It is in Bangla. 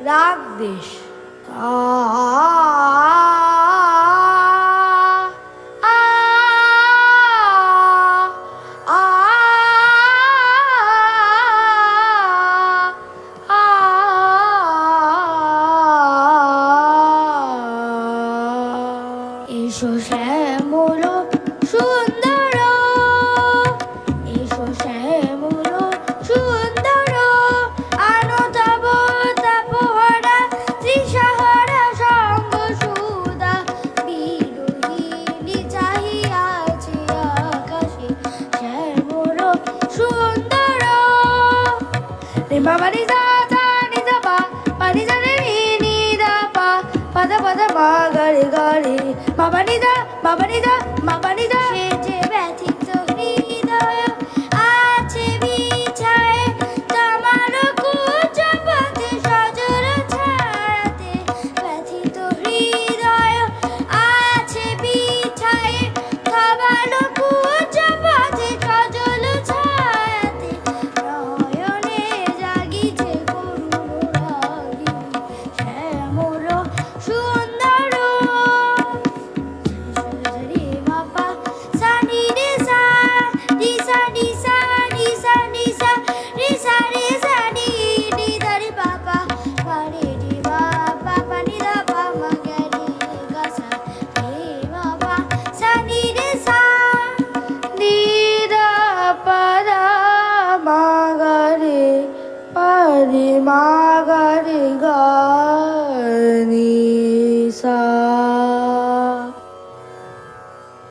রাগ দেশ। এসো শ্যামল সুন্দর, এসো শ্যামল সুন্দর, আনো তব তাপহারা ত্রিসাহারা সঙ্গ সুদা, বিরোহিণী চাহিয়াছি আকাশে শ্যামল সুন্দর। রে বাবা রে